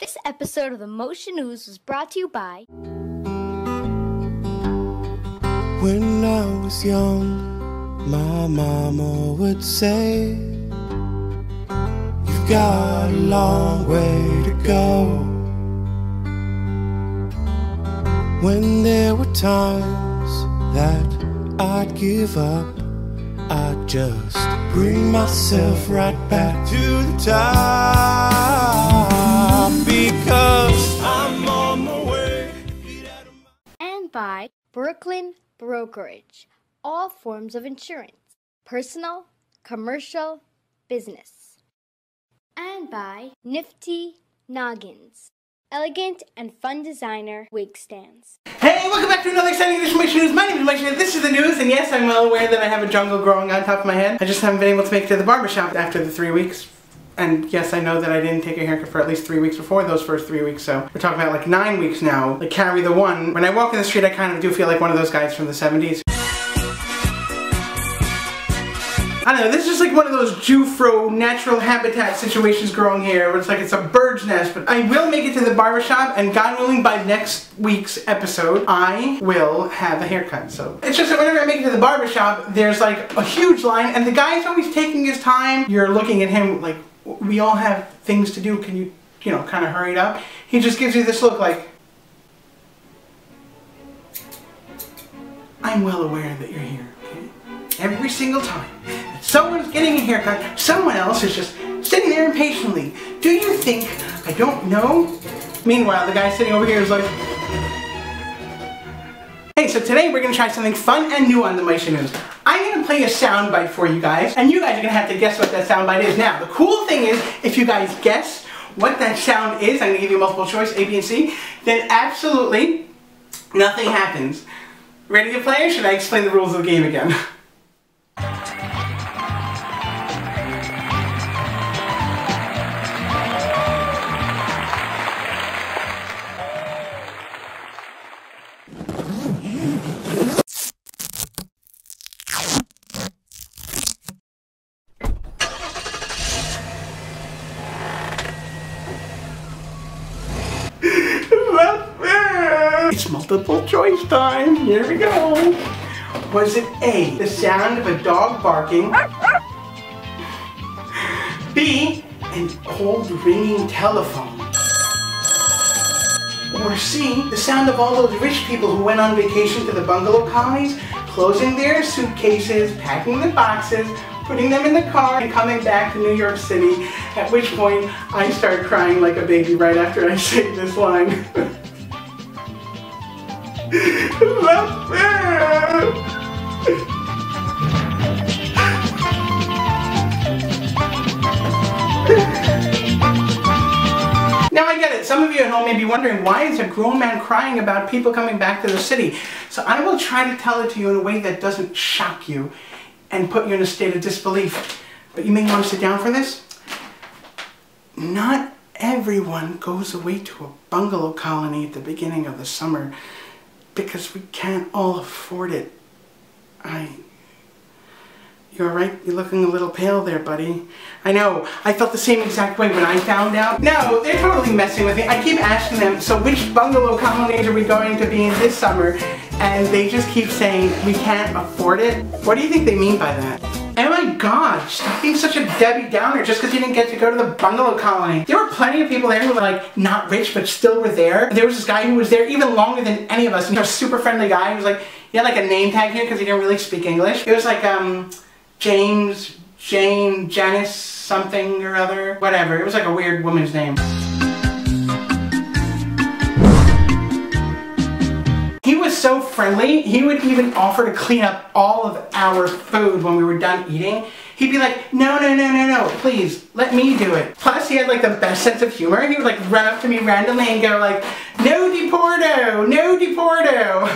This episode of the Moshe News was brought to you by... When I was young, my mama would say, you've got a long way to go. When there were times that I'd give up, I'd just bring myself right back to the top, because I'm on my way. And by Brooklyn Brokerage, all forms of insurance, personal, commercial, business. And by Nifty Noggins, elegant and fun designer wig stands. Hey, welcome back to another exciting edition of Moshe News. My name is Moshe. This is the news, and yes, I'm well aware that I have a jungle growing on top of my head. I just haven't been able to make it to the barbershop after the 3 weeks. And yes, I know that I didn't take a haircut for at least 3 weeks before those first 3 weeks, so we're talking about like 9 weeks now. Like, carry the one. When I walk in the street, I kind of do feel like one of those guys from the 70s. I don't know, this is just like one of those Jewish natural habitat situations growing here, where it's like it's a bird's nest, but I will make it to the barbershop, and God willing, by next week's episode, I will have a haircut. So it's just that whenever I make it to the barbershop, there's like a huge line, and the guy's always taking his time. You're looking at him like, we all have things to do, can you know, kind of hurry it up? He just gives you this look like, I'm well aware that you're here, okay? Every single time someone's getting a haircut, someone else is just sitting there impatiently. Do you think I don't know? Meanwhile, the guy sitting over here is like... Hey, so today we're going to try something fun and new on the Moshe News. I'm going to play a soundbite for you guys, and you guys are going to have to guess what that soundbite is. Now, the cool thing is, if you guys guess what that sound is, I'm going to give you multiple choice, A, B, and C, then absolutely nothing happens. Ready to play, or should I explain the rules of the game again? It's multiple choice time. Here we go. Was it A, the sound of a dog barking? B, an old ringing telephone? Or C, the sound of all those rich people who went on vacation to the bungalow colonies, closing their suitcases, packing the boxes, putting them in the car, and coming back to New York City, at which point I start crying like a baby right after I say this line. Now I get it, some of you at home may be wondering, why is a grown man crying about people coming back to the city? So I will try to tell it to you in a way that doesn't shock you and put you in a state of disbelief. But you may want to sit down for this. Not everyone goes away to a bungalow colony at the beginning of the summer, because we can't all afford it. You're right, you're looking a little pale there, buddy. I know, I felt the same exact way when I found out. No, they're totally messing with me. I keep asking them, so which bungalow colonies are we going to be in this summer? And they just keep saying, we can't afford it. What do you think they mean by that? Oh my God, stop being such a Debbie Downer just because you didn't get to go to the bungalow colony. There were plenty of people there who were like not rich but still were there. There was this guy who was there even longer than any of us. And he was a super friendly guy. He was like, he had like a name tag here because he didn't really speak English. It was like James, Jane, Janice, something or other. Whatever, it was like a weird woman's name. He was so friendly, he would even offer to clean up all of our food when we were done eating. He'd be like, no, please, let me do it. Plus, he had like the best sense of humor. He would like run up to me randomly and go like, no deporto, no deporto.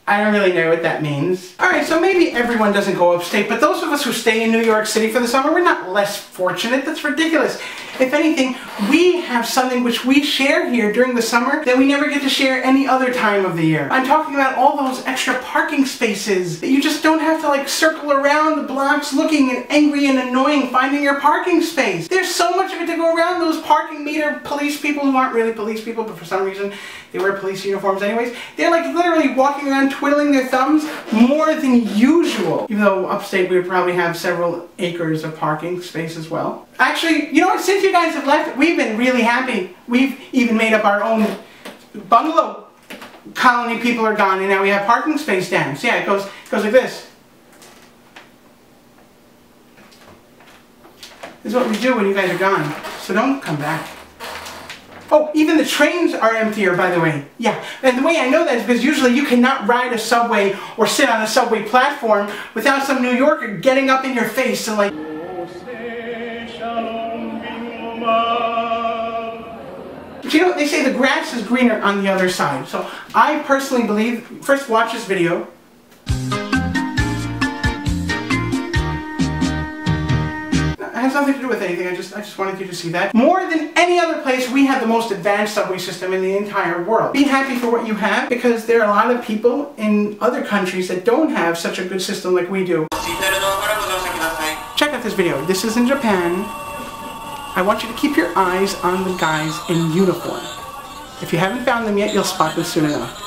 I don't really know what that means. Alright, so maybe everyone doesn't go upstate, but those of us who stay in New York City for the summer, we're not less fortunate. That's ridiculous. If anything, we have something which we share here during the summer that we never get to share any other time of the year. I'm talking about all those extra parking spaces that you just don't have to like circle around the blocks looking and angry and annoying finding your parking space. There's so much of it to go around. Those parking meter police people who aren't really police people, but for some reason they wear police uniforms anyways, they're like literally walking around twiddling their thumbs more than usual. Even though upstate we would probably have several acres of parking space as well. Actually, you know what, since you guys have left, we've been really happy. We've even made up our own bungalow colony. People are gone and now we have parking space down. So yeah, it goes like this. This is what we do when you guys are gone. So don't come back. Oh, even the trains are emptier, by the way. Yeah, and the way I know that is because usually you cannot ride a subway or sit on a subway platform without some New Yorker getting up in your face and like... But you know what, they say the grass is greener on the other side. So I personally believe, first watch this video. It has nothing to do with anything, I just wanted you to see that. More than any other place, we have the most advanced subway system in the entire world. Be happy for what you have, because there are a lot of people in other countries that don't have such a good system like we do. Check out this video. This is in Japan. I want you to keep your eyes on the guys in uniform. If you haven't found them yet, you'll spot them soon enough.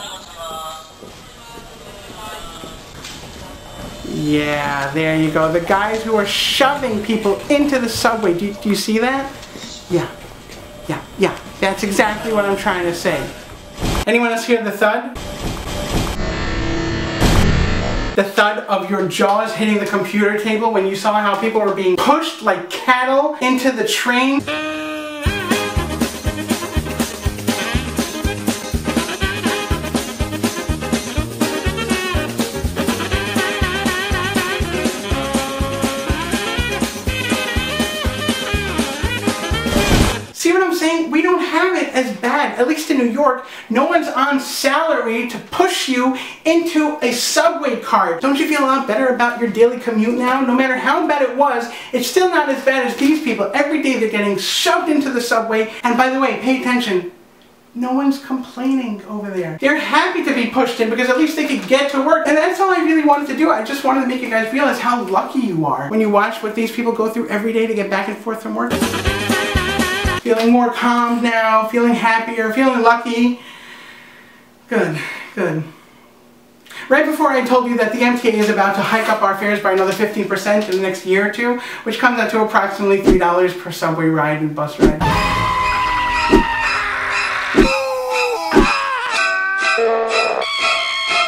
Yeah, there you go. The guys who are shoving people into the subway. Do you see that? Yeah. That's exactly what I'm trying to say. Anyone else hear the thud? The thud of your jaws hitting the computer table when you saw how people were being pushed like cattle into the train? See what I'm saying? We don't have it as bad, at least in New York. No one's on salary to push you into a subway cart. Don't you feel a lot better about your daily commute now? No matter how bad it was, it's still not as bad as these people. Every day they're getting shoved into the subway. And by the way, pay attention. No one's complaining over there. They're happy to be pushed in because at least they could get to work. And that's all I really wanted to do. I just wanted to make you guys realize how lucky you are when you watch what these people go through every day to get back and forth from work. Feeling more calm now, feeling happier, feeling lucky. Good. Right before I told you that the MTA is about to hike up our fares by another 15% in the next year or two, which comes out to approximately $3 per subway ride and bus ride.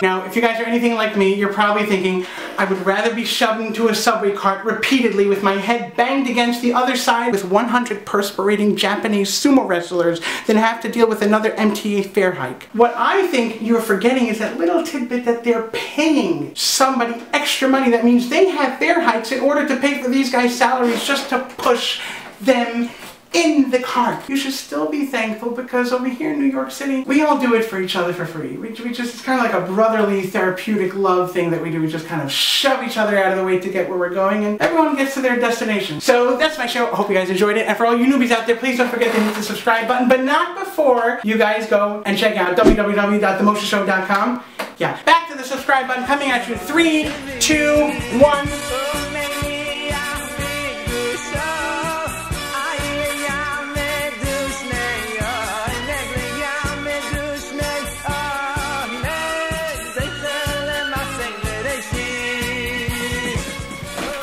Now, if you guys are anything like me, you're probably thinking, I would rather be shoved into a subway cart repeatedly with my head banged against the other side with 100 perspirating Japanese sumo wrestlers than have to deal with another MTA fare hike. What I think you're forgetting is that little tidbit that they're paying somebody extra money. That means they have fare hikes in order to pay for these guys' salaries just to push them in the cart. You should still be thankful because over here in New York City, we all do it for each other for free. We just, it's kind of like a brotherly therapeutic love thing that we do. We just kind of shove each other out of the way to get where we're going and everyone gets to their destination. So that's my show. I hope you guys enjoyed it. And for all you newbies out there, please don't forget to hit the subscribe button, but not before you guys go and check out www.themosheshow.com. Yeah, back to the subscribe button coming at you. 3, 2, 1.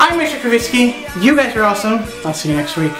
I'm Mr. Kravitsky. You guys are awesome. I'll see you next week.